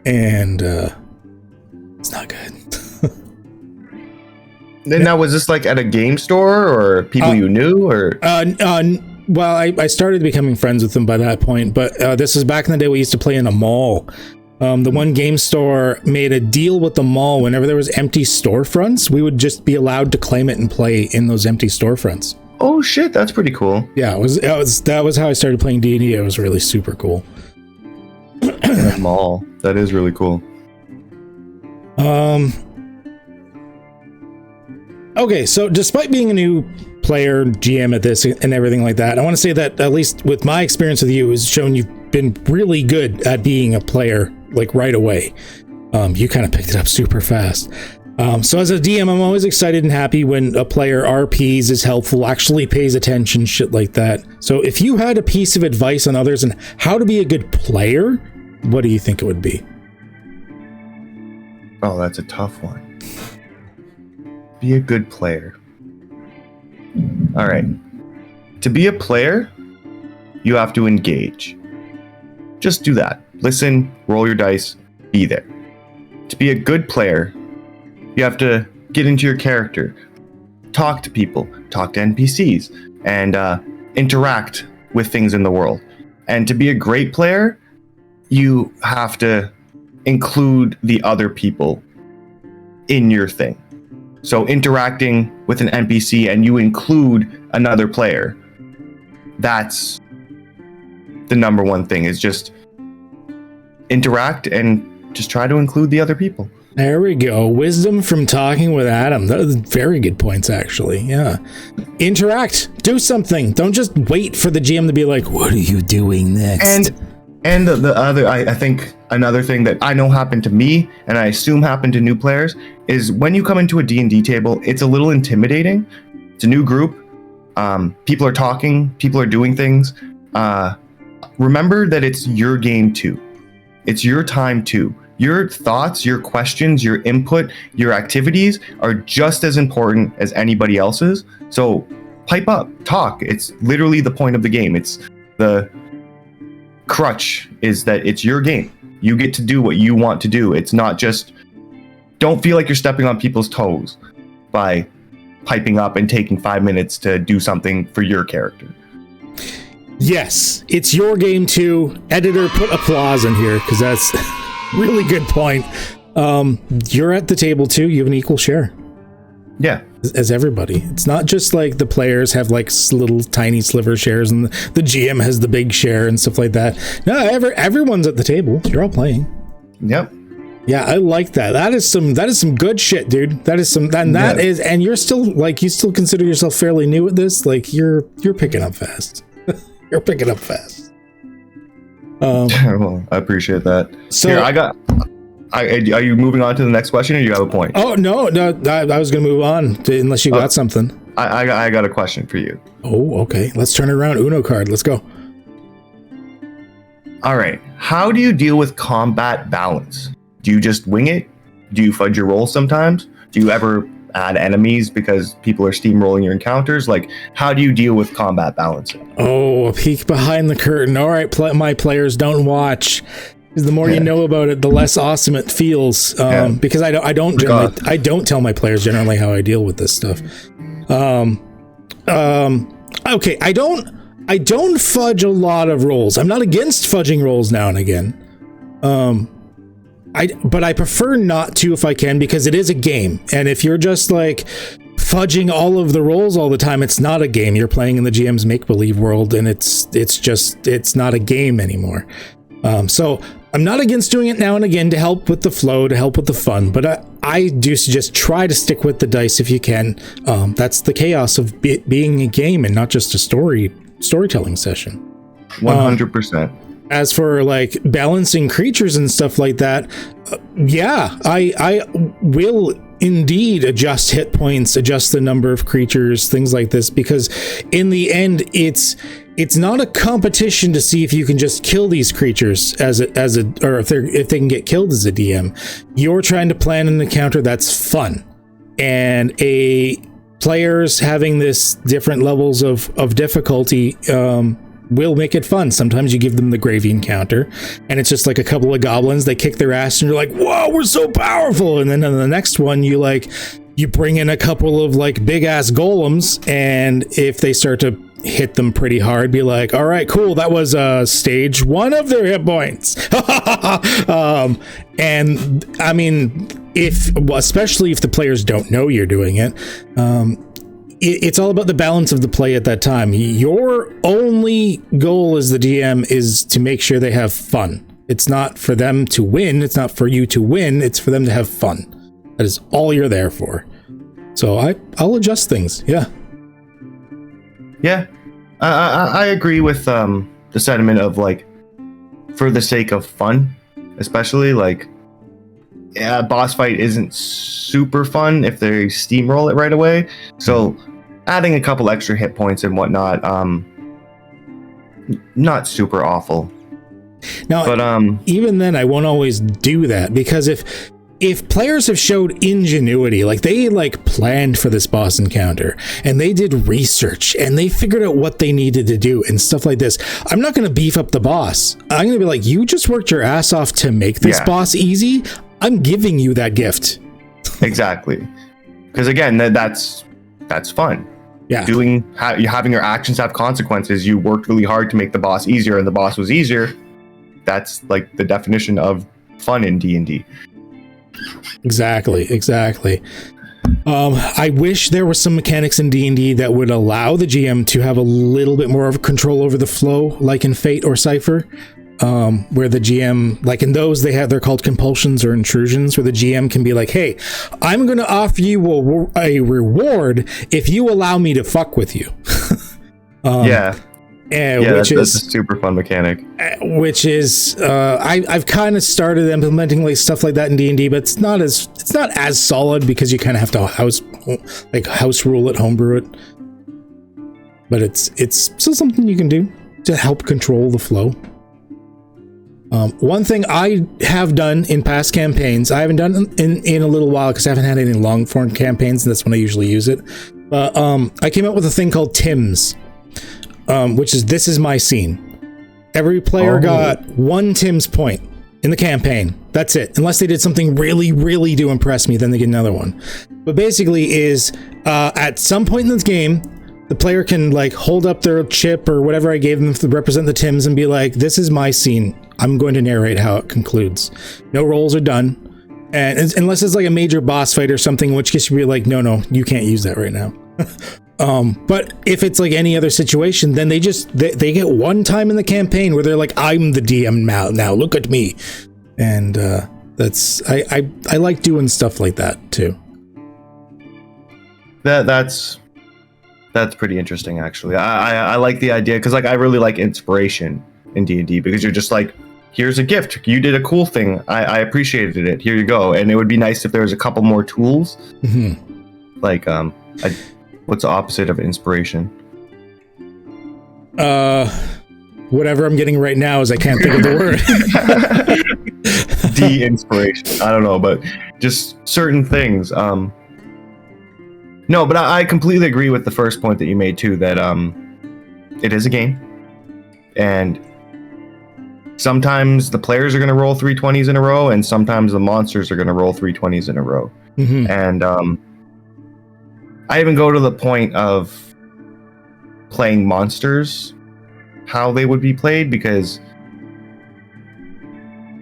and it's not good. And now, was this like at a game store or people you knew, or? Well, I started becoming friends with them by that point, but this is back in the day we used to play in a mall. The one game store made a deal with the mall. Whenever there was empty storefronts, we would just be allowed to claim it and play in those empty storefronts. Oh shit, that's pretty cool. Yeah, that was how I started playing D&D. It was really super cool. Mall. That is really cool. Okay, so despite being a new player, GM at this and everything like that, I want to say that at least with my experience with you, has shown you've been really good at being a player, like right away. You kind of picked it up super fast. So as a DM, I'm always excited and happy when a player RPs, is helpful, actually pays attention, shit like that. So if you had a piece of advice on others and how to be a good player, what do you think it would be? Oh, that's a tough one. Be a good player. All right. To be a player, you have to engage. Just do that. Listen, roll your dice, be there. To be a good player, you have to get into your character, talk to people, talk to NPCs, and interact with things in the world. And to be a great player, you have to include the other people in your thing. So interacting with an NPC and you include another player, that's the number one thing, is just interact and just try to include the other people. There we go. Wisdom from Talking with Adam. That was very good points, actually. Yeah. Interact. Do something. Don't just wait for the GM to be like, what are you doing next? And the other, I think another thing that I know happened to me, and I assume happened to new players, is when you come into a D&D table, it's a little intimidating. It's a new group. People are talking. People are doing things. Remember that it's your game too. It's your time too. Your thoughts, your questions, your input, your activities are just as important as anybody else's. So pipe up, talk. It's literally the point of the game. It's the crutch is that it's your game. You get to do what you want to do. It's not just, don't feel like you're stepping on people's toes by piping up and taking 5 minutes to do something for your character. Yes, it's your game too. Editor, put applause in here because that's really good point. You're at the table too. You have an equal share. Yeah. As everybody. It's not just like the players have like little tiny sliver shares and the GM has the big share and stuff like that. No, everyone's at the table. You're all playing. Yep. Yeah, I like that. That is some good shit, dude. That is some and you're still like, you still consider yourself fairly new at this. Like you're picking up fast. You're picking up fast. Well, I appreciate that. So here, are you moving on to the next question, or do you have a point? Oh no, I was gonna move on unless you got something. I got a question for you. Oh, okay. Let's turn it around. Uno card. Let's go. All right. How do you deal with combat balance? Do you just wing it? Do you fudge your rolls sometimes? Do you ever add enemies because people are steamrolling your encounters? Like, how do you deal with combat balance? Oh, a peek behind the curtain. All right, my players, don't watch. Because the more you know about it, the less awesome it feels. Because I don't tell my players generally how I deal with this stuff. Okay, I don't fudge a lot of rolls. I'm not against fudging rolls now and again. But I prefer not to if I can, because it is a game. And if you're just like fudging all of the rolls all the time, it's not a game. You're playing in the GM's make-believe world, and it's not a game anymore. So I'm not against doing it now and again to help with the flow, to help with the fun, but I do suggest try to stick with the dice if you can. That's the chaos of being a game and not just a storytelling session. 100%. As for like balancing creatures and stuff like that, I will indeed adjust hit points, adjust the number of creatures, things like this, because in the end, it's not a competition to see if you can just kill these creatures or if they can get killed as a DM. You're trying to plan an encounter that's fun, and players having this different levels of difficulty will make it fun. Sometimes you give them the gravy encounter and it's just like a couple of goblins, they kick their ass and you're like, whoa, we're so powerful. And then in the next one, you bring in a couple of like big ass golems, and if they start to hit them pretty hard, be like, all right, cool, that was stage 1 of their hit points. And I mean, especially if the players don't know you're doing it, it's all about the balance of the play at that time. Your only goal as the DM is to make sure they have fun. It's not for them to win. It's not for you to win. It's for them to have fun. That is all you're there for. So I'll adjust things. Yeah. Yeah. I agree with the sentiment of like, for the sake of fun, especially like, yeah, boss fight isn't super fun if they steamroll it right away. So adding a couple extra hit points and whatnot, not super awful. Now, but even then, I won't always do that, because if players have showed ingenuity, like they like planned for this boss encounter and they did research and they figured out what they needed to do and stuff like this, I'm not going to beef up the boss. I'm going to be like, you just worked your ass off to make this boss easy. I'm giving you that gift. Exactly. Because again, that's fun. Yeah. Having your actions have consequences. You worked really hard to make the boss easier and the boss was easier. That's like the definition of fun in D&D. Exactly. I wish there were some mechanics in D&D that would allow the GM to have a little bit more of control over the flow, like in Fate or Cypher, where the GM, like in those, they're called compulsions or intrusions, where the GM can be like, hey, I'm going to offer you a reward if you allow me to fuck with you. Which is a super fun mechanic. Which is I've kind of started implementing like stuff like that in D&D, but it's not as solid because you kind of have to house rule it, homebrew it. But it's still something you can do to help control the flow. One thing I have done in past campaigns, I haven't done in a little while because I haven't had any long form campaigns, and that's when I usually use it. But I came up with a thing called Tims. Which is, this is my scene. Every player got 1 Tim's point in the campaign. That's it. Unless they did something really, really to impress me, then they get another one. But basically is, at some point in this game, the player can like hold up their chip or whatever I gave them to represent the Tims and be like, this is my scene. I'm going to narrate how it concludes. No rolls are done. And unless it's like a major boss fight or something, in which case you'd be like, no, you can't use that right now. But if it's like any other situation, then they get one time in the campaign where they're like, I'm the DM now look at me. And I like doing stuff like that too. That's pretty interesting, actually. I like the idea, because like I really like inspiration in D&D, because you're just like, here's a gift, you did a cool thing, I appreciated it, here you go. And it would be nice if there was a couple more tools. Like what's the opposite of inspiration? Whatever I'm getting right now is I can't think of the word. De-inspiration. I don't know, but just certain things. No, but I completely agree with the first point that you made too, that it is a game. And sometimes the players are going to roll 320s in a row, and sometimes the monsters are going to roll 320s in a row. And I even go to the point of playing monsters how they would be played, because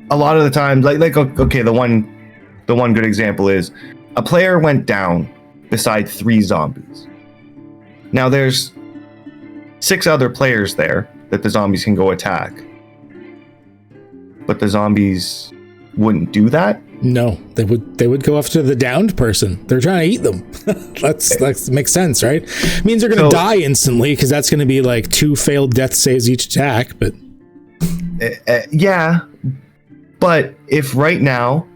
a lot of the times, like okay, the one good example is a player went down beside 3 zombies. Now there's 6 other players there that the zombies can go attack, but the zombies wouldn't do that. No, they would go after the downed person. They're trying to eat them. That makes sense, right? It means they're going to die instantly, because that's going to be like 2 failed death saves each attack. But yeah, but if right now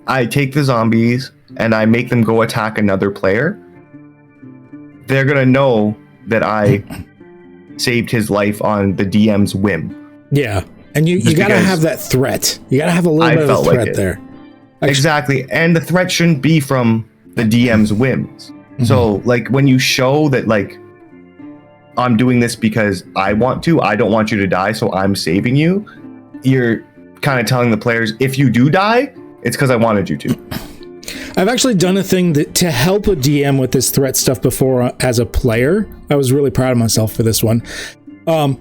I take the zombies and I make them go attack another player, they're going to know that I saved his life on the DM's whim. Yeah, and you got to have that threat. You got to have a little bit of a threat there. Exactly. And the threat shouldn't be from the DM's whims. So like when you show that like, I'm doing this because I want to, I don't want you to die, so I'm saving you, you're kind of telling the players, if you do die, it's because I wanted you to. I've actually done a thing to help a DM with this threat stuff before as a player. I was really proud of myself for this one.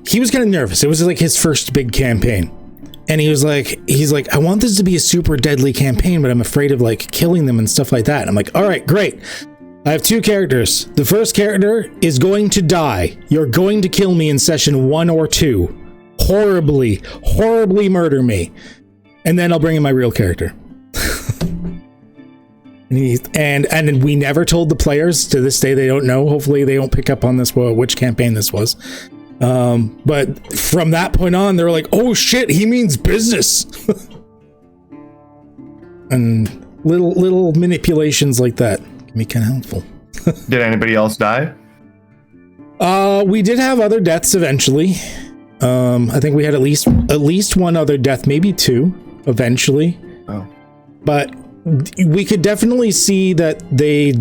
He was kind of nervous. It was like his first big campaign. And he's like, I want this to be a super deadly campaign, but I'm afraid of like killing them and stuff like that. And I'm like, all right, great. I have 2 characters. The first character is going to die. You're going to kill me in session 1 or 2. Horribly, horribly murder me. And then I'll bring in my real character. and we never told the players. To this day, they don't know. Hopefully they don't pick up on this, which campaign this was. But from that point on, they were like, oh shit, he means business. And little manipulations like that can be kind of helpful. Did anybody else die? We did have other deaths eventually. I think we had at least one other death, maybe 2 eventually. Oh. But we could definitely see that they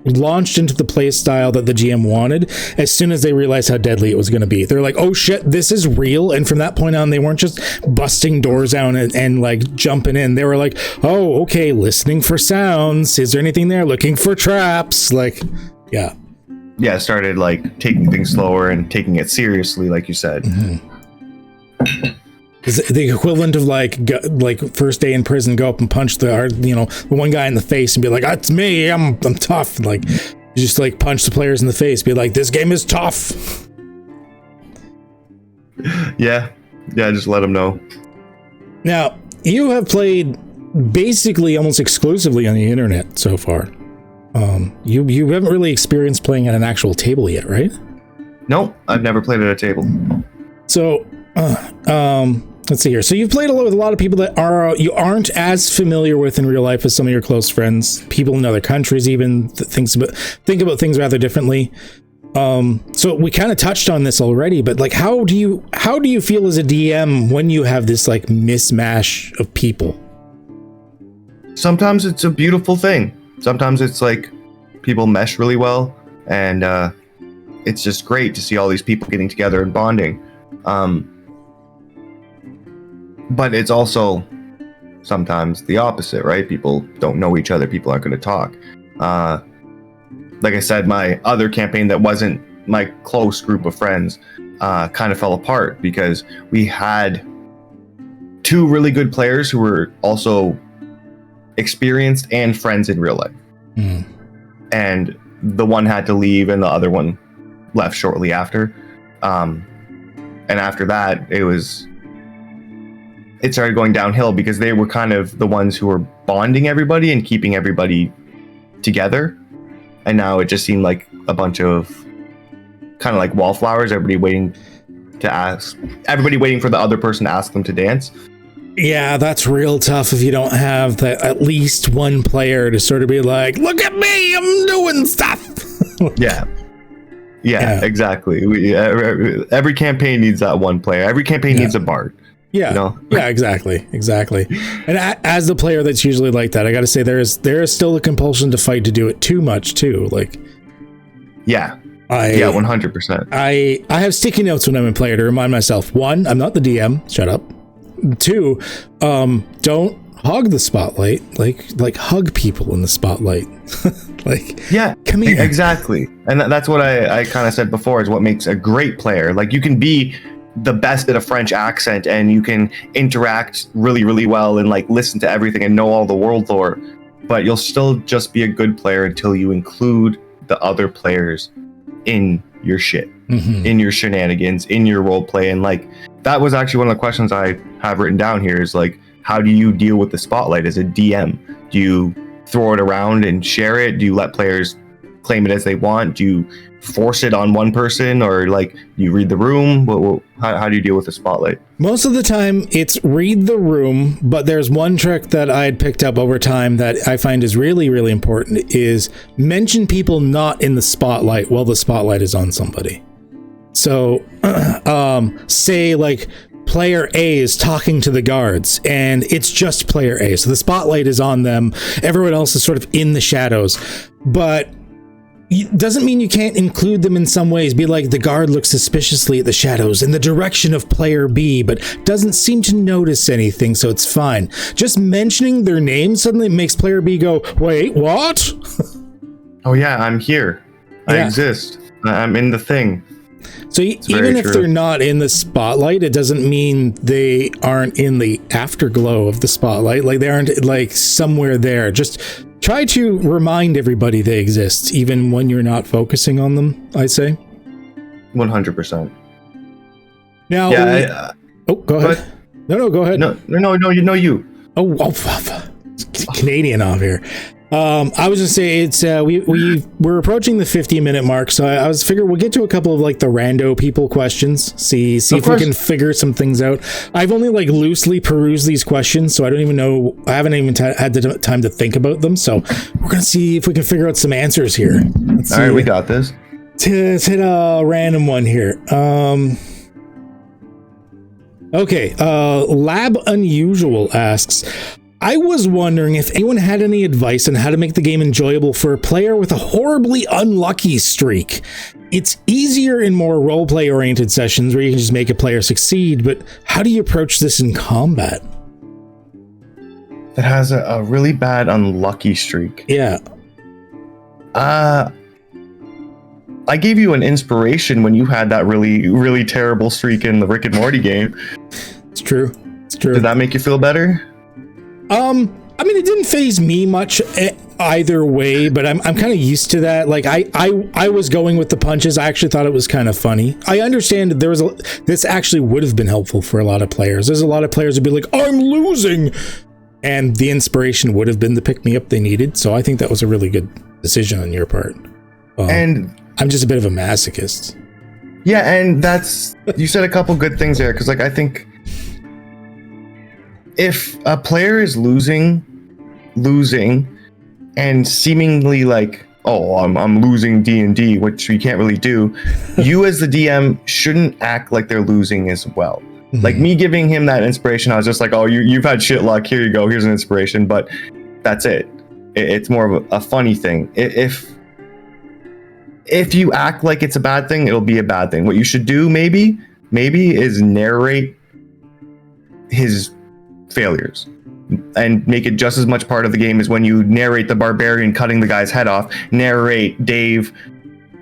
launched into the play style that the GM wanted as soon as they realized how deadly it was going to be. They're like, oh shit, this is real. And from that point on, they weren't just busting doors down and like jumping in. They were like, oh, okay, listening for sounds. Is there anything there? Looking for traps. Like, yeah. Yeah, started like taking things slower and taking it seriously, like you said. Mm-hmm. Is the equivalent of like first day in prison, go up and punch the one guy in the face and be like, that's me, I'm tough. Like, you just like punch the players in the face, be like, this game is tough. Yeah, just let them know. Now, you have played basically almost exclusively on the internet so far. You haven't really experienced playing at an actual table yet, right? No, I've never played at a table. So, let's see here. So you've played with a lot of people that you aren't as familiar with in real life as some of your close friends, people in other countries, even think about things rather differently. So we kind of touched on this already, but like, how do you feel as a DM when you have this like mismatch of people? Sometimes it's a beautiful thing. Sometimes it's like people mesh really well, and it's just great to see all these people getting together and bonding. But it's also sometimes the opposite, right? People don't know each other. People aren't going to talk. Like I said, my other campaign that wasn't my close group of friends kind of fell apart because we had 2 really good players who were also experienced and friends in real life. Mm. And the one had to leave and the other one left shortly after. And after that, it started going downhill because they were kind of the ones who were bonding everybody and keeping everybody together. And now it just seemed like a bunch of kind of like wallflowers, everybody waiting for the other person to ask them to dance. Yeah, that's real tough if you don't have at least one player to sort of be like, look at me, I'm doing stuff. Yeah, exactly. Every campaign needs that one player. Every campaign needs a bard. Yeah, you know? Yeah, exactly. And as the player that's usually like that, I got to say there is still a compulsion to fight to do it too much too. Like, 100%. I have sticky notes when I'm in player to remind myself: 1, I'm not the DM. Shut up. 2, don't hog the spotlight. Like hug people in the spotlight. Come here. Exactly. And that's what I kind of said before is what makes a great player. Like, you can be the best at a French accent and you can interact really, really well and like listen to everything and know all the world lore, but you'll still just be a good player until you include the other players in your shit, in your shenanigans, in your role play. And like, that was actually one of the questions I have written down here is like, how do you deal with the spotlight as a DM? Do you throw it around and share it? Do you let players claim it as they want? Do you force it on one person, or like you read the room? How do you deal with the spotlight? Most of the time it's read the room, but there's one trick that I had picked up over time that I find is really, really important is mention people not in the spotlight while the spotlight is on somebody. So say like player A is talking to the guards and it's just player A, so the spotlight is on them, everyone else is sort of in the shadows, but doesn't mean you can't include them in some ways. Be like, the guard looks suspiciously at the shadows in the direction of player B, but doesn't seem to notice anything, so it's fine. Just mentioning their name suddenly makes player B go, wait, what? Oh yeah, I'm here. I exist. I'm in the thing. So even if they're not in the spotlight, it doesn't mean they aren't in the afterglow of the spotlight. Like, they aren't like somewhere there. Just try to remind everybody they exist, even when you're not focusing on them, I say. 100%. Now, yeah. Go ahead. No, go ahead. No, you. Oh, it's Canadian off here. I was just saying it's we're approaching the 50-minute mark, so I was figuring we'll get to a couple of like the rando people questions. See if we can figure some things out. I've only like loosely perused these questions, so I don't even know. I haven't even had the time to think about them. So we're gonna see if we can figure out some answers here. All right, we got this. Let's hit a random one here. Okay, Lab Unusual asks, I was wondering if anyone had any advice on how to make the game enjoyable for a player with a horribly unlucky streak. It's easier in more roleplay oriented sessions where you can just make a player succeed, but how do you approach this in combat? That has a really bad unlucky streak. Yeah. I gave you an inspiration when you had that really, really terrible streak in the Rick and Morty game. It's true. Did that make you feel better? I mean, it didn't faze me much either way, but I'm kind of used to that. Like I was going with the punches. I actually thought it was kind of funny. I understand that this actually would have been helpful for a lot of players. There's a lot of players who'd be like, I'm losing. And the inspiration would have been the pick-me-up they needed. So I think that was a really good decision on your part. And I'm just a bit of a masochist. Yeah, and you said a couple good things there, because like I think if a player is losing and seemingly like, oh, I'm losing D&D, which you can't really do, you as the DM shouldn't act like they're losing as well. Mm-hmm. Like me giving him that inspiration, I was just like, oh, you've had shit luck, here you go, here's an inspiration, but that's it. It's more of a funny thing. If you act like it's a bad thing, it'll be a bad thing. What you should do maybe is narrate his failures and make it just as much part of the game as when you narrate the barbarian cutting the guy's head off, narrate Dave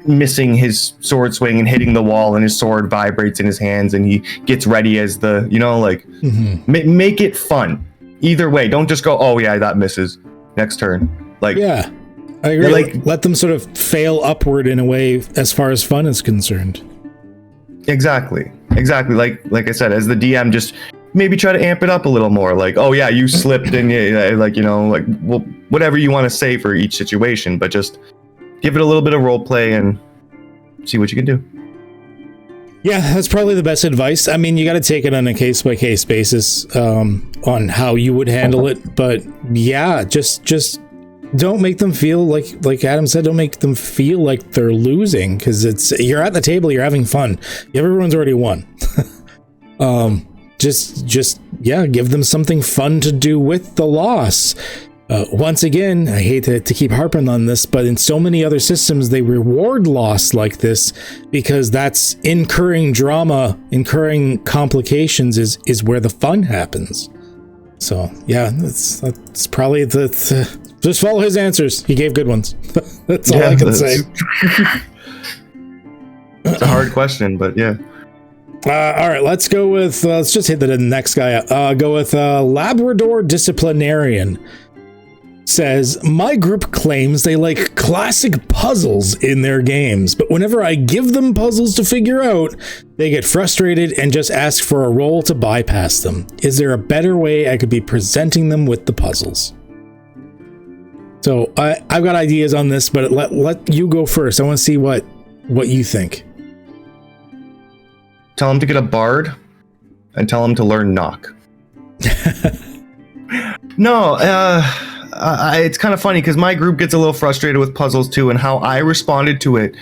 missing his sword swing and hitting the wall and his sword vibrates in his hands and he gets ready as the, make it fun. Either way, don't just go, oh yeah, that misses, next turn. Like, yeah, I agree. Like, let them sort of fail upward in a way as far as fun is concerned. Exactly. Like I said, as the DM, just maybe try to amp it up a little more. Like, oh yeah, you slipped and whatever you want to say for each situation, but just give it a little bit of role play and see what you can do. Yeah, that's probably the best advice. I mean, you got to take it on a case-by-case basis on how you would handle it. But yeah, just don't make them feel like Adam said, don't make them feel like they're losing, because you're at the table, you're having fun. Everyone's already won. Just give them something fun to do with the loss. Once again, I hate to keep harping on this, but in so many other systems, they reward loss like this because that's incurring drama, incurring complications is where the fun happens. So yeah, that's probably just follow his answers. He gave good ones. That's all I can say. It's a hard question, but yeah. All right, let's go with, let's just hit the next guy. Go with Labrador Disciplinarian. Says, my group claims they like classic puzzles in their games, but whenever I give them puzzles to figure out, they get frustrated and just ask for a roll to bypass them. Is there a better way I could be presenting them with the puzzles? So I've got ideas on this, but let you go first. I want to see what you think. Tell them to get a bard and tell them to learn knock. No, it's kind of funny because my group gets a little frustrated with puzzles too, and how I responded to it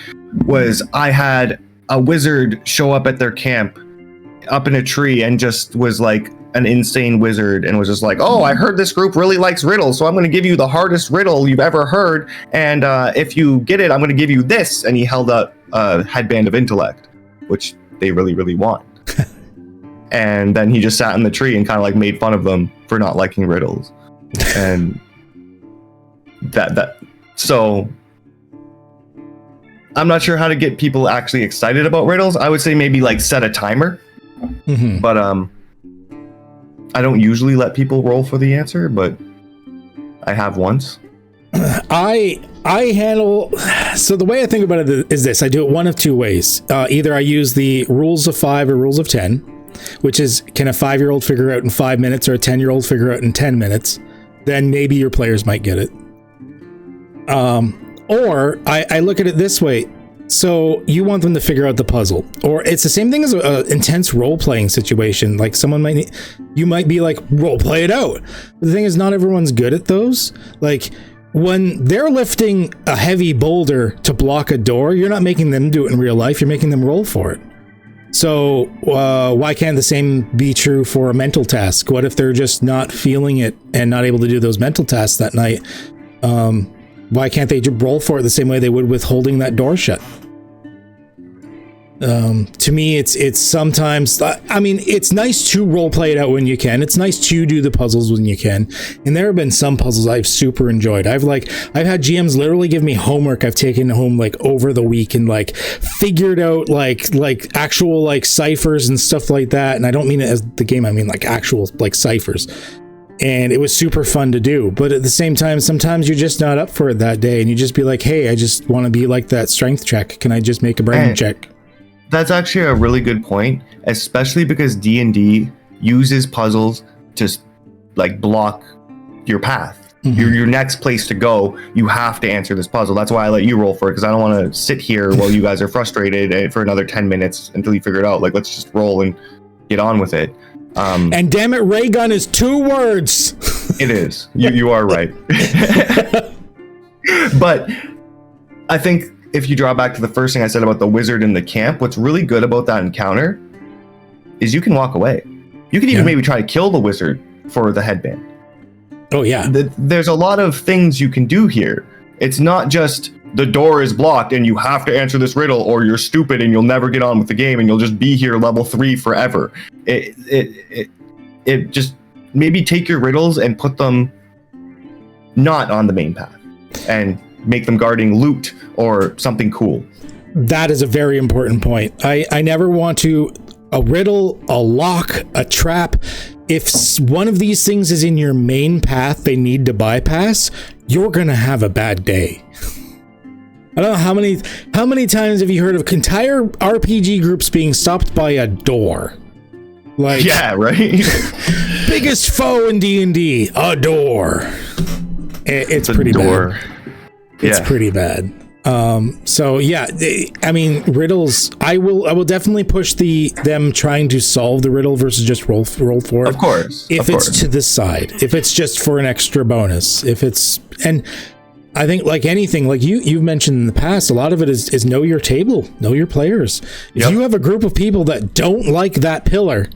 was I had a wizard show up at their camp up in a tree and just was like an insane wizard and was just like, oh, I heard this group really likes riddles, so I'm going to give you the hardest riddle you've ever heard, and if you get it, I'm going to give you this. And he held up a headband of intellect, which they really, really want. And then he just sat in the tree and kind of like made fun of them for not liking riddles. And so I'm not sure how to get people actually excited about riddles. I would say maybe like set a timer. Mm-hmm. But I don't usually let people roll for the answer, but I have once. I handle, so the way I think about it is this. I do it one of two ways. Either I use the rules of 5 or rules of 10, which is, can a 5-year-old figure out in 5 minutes or a 10-year-old figure out in 10 minutes? Then maybe your players might get it. Or I look at it this way. So you want them to figure out the puzzle, or it's the same thing as an intense role-playing situation. Like you might be like, role play it out. But the thing is, not everyone's good at those. Like when they're lifting a heavy boulder to block a door, you're not making them do it in real life. You're making them roll for it. So why can't the same be true for a mental task? What if they're just not feeling it and not able to do those mental tasks that night? Why can't they just roll for it the same way they would with holding that door shut? To me, it's sometimes, I mean, it's nice to role play it out when you can. It's nice to do the puzzles when you can. And there have been some puzzles I've super enjoyed. I've had GMs literally give me homework I've taken home like over the week and like figured out like actual like ciphers and stuff like that. And I don't mean it as the game, I mean like actual like ciphers. And it was super fun to do. But at the same time, sometimes you're just not up for it that day. And you just be like, hey, I just want to be like that strength check. Can I just make a brain check? That's actually a really good point, especially because D&D uses puzzles to like block your path. Mm-hmm. Your next place to go, you have to answer this puzzle. That's why I let you roll for it, because I don't want to sit here while you guys are frustrated for another 10 minutes until you figure it out. Like, let's just roll and get on with it. And damn it, ray gun is 2 words. It is. You are right. But I think if you draw back to the first thing I said about the wizard in the camp, what's really good about that encounter is you can walk away. You can even maybe try to kill the wizard for the headband. Oh, yeah. There's a lot of things you can do here. It's not just the door is blocked and you have to answer this riddle or you're stupid and you'll never get on with the game and you'll just be here level 3 forever. It just maybe take your riddles and put them not on the main path and make them guarding loot or something cool. That is a very important point. I never want to, a riddle, a lock, a trap. If one of these things is in your main path they need to bypass, you're gonna have a bad day. I don't know how many times have you heard of entire RPG groups being stopped by a door? Like, yeah, right. Biggest foe in D&D, a door. It's pretty bad. It's pretty bad. So yeah, I mean, riddles, I will definitely push them trying to solve the riddle versus just roll for it. Of course. If it's to the side, if it's just for an extra bonus, and I think like anything, like you've mentioned in the past, a lot of it is know your table, know your players. If you have a group of people that don't like that pillar,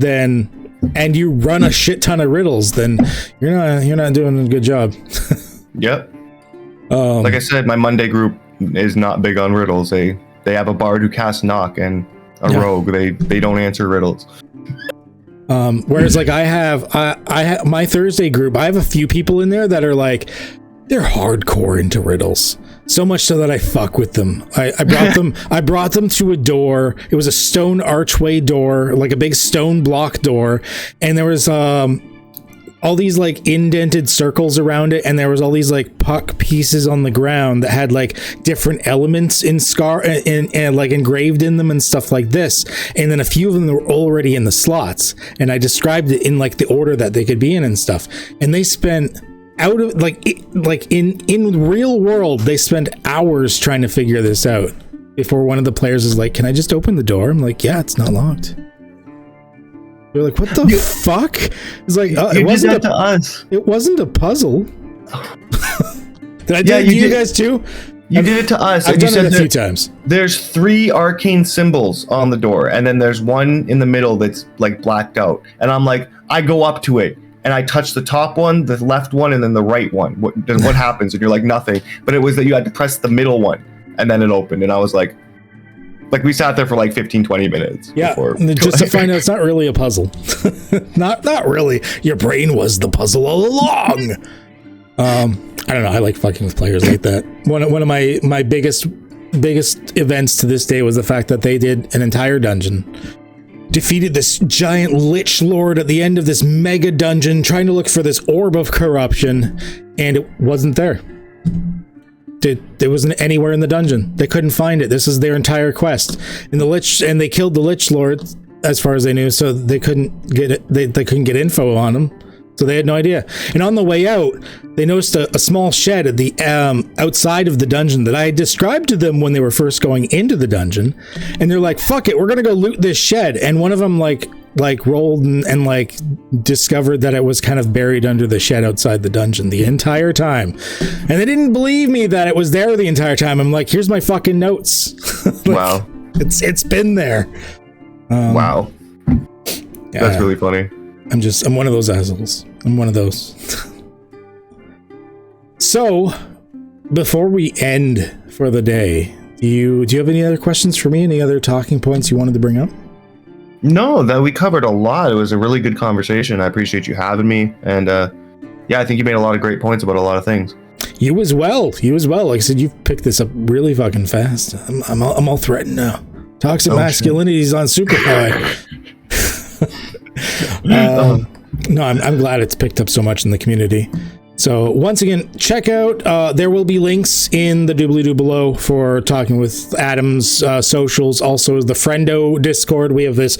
and you run a shit ton of riddles, then you're not doing a good job. Yep. Like I said, my Monday group is not big on riddles. They have a bard who casts knock and a rogue. They don't answer riddles. Whereas like I have my Thursday group, I have a few people in there that are like, they're hardcore into riddles. So much so that I fuck with them. I brought them to a door. It was a stone archway door, like a big stone block door, and there was all these like indented circles around it, and there was all these like puck pieces on the ground that had like different elements in and like engraved in them and stuff like this. And then a few of them were already in the slots, and I described it in like the order that they could be in and stuff. And they spent out of in real world, they spent hours trying to figure this out before one of the players is like, "Can I just open the door?" I'm like, "Yeah, it's not locked." They're like, "What the fuck?" It's like, it wasn't to us. It wasn't a puzzle. Did I do it to you guys too? You did it to us. I've done it a few times. There's 3 arcane symbols on the door, and then there's one in the middle that's like blacked out. And I'm like, I go up to it, and I touch the top one, the left one, and then the right one. What happens? And you're like, nothing. But it was that you had to press the middle one, and then it opened. And I was like we sat there for like 15, 20 minutes. Yeah, just to find out it's not really a puzzle. not really. Your brain was the puzzle all along. I don't know. I like fucking with players like that. One of my biggest events to this day was the fact that they did an entire dungeon, defeated this giant lich lord at the end of this mega dungeon, trying to look for this orb of corruption, and it wasn't there. It wasn't anywhere in the dungeon. They couldn't find it. This is their entire quest, and they killed the Lich Lord, as far as they knew, so they couldn't get it. They couldn't get info on him, so they had no idea. And on the way out, they noticed a small shed at the outside of the dungeon that I had described to them when they were first going into the dungeon. And they're like, "Fuck it, we're gonna go loot this shed." And one of them like rolled and like discovered that it was kind of buried under the shed outside the dungeon the entire time. And they didn't believe me that it was there the entire time. I'm like, "Here's my fucking notes." Like, wow. It's been there. Wow. That's really funny. I'm one of those assholes. I'm one of those. So, before we end for the day, do you have any other questions for me? Any other talking points you wanted to bring up? No, that we covered a lot. It was a really good conversation. I appreciate you having me. And yeah, I think you made a lot of great points about a lot of things. You as well. Like I said, you've picked this up really fucking fast. I'm all threatened now. Toxic masculinity is on super high. No, I'm glad it's picked up so much in the community. So once again, check out, there will be links in the doobly-doo below for Talking with Adam's socials. Also the Friendo Discord. We have this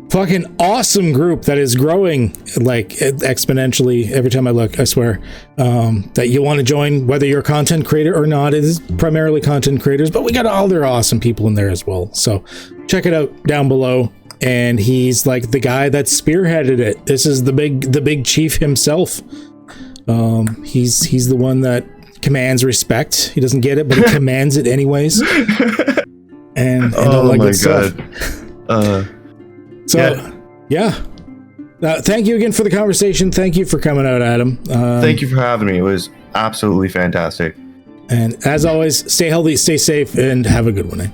fucking awesome group that is growing like exponentially every time I look, I swear, that you'll want to join, whether you're a content creator or not. It is primarily content creators, but we got all their awesome people in there as well. So check it out down below. And he's like the guy that spearheaded it. This is the big chief himself. He's the one that commands respect. He doesn't get it, but he commands it anyways. And all that good stuff. Thank you again for the conversation. Thank you for coming out, Adam. Thank you for having me. It was absolutely fantastic. And as always, stay healthy, stay safe, and have a good one.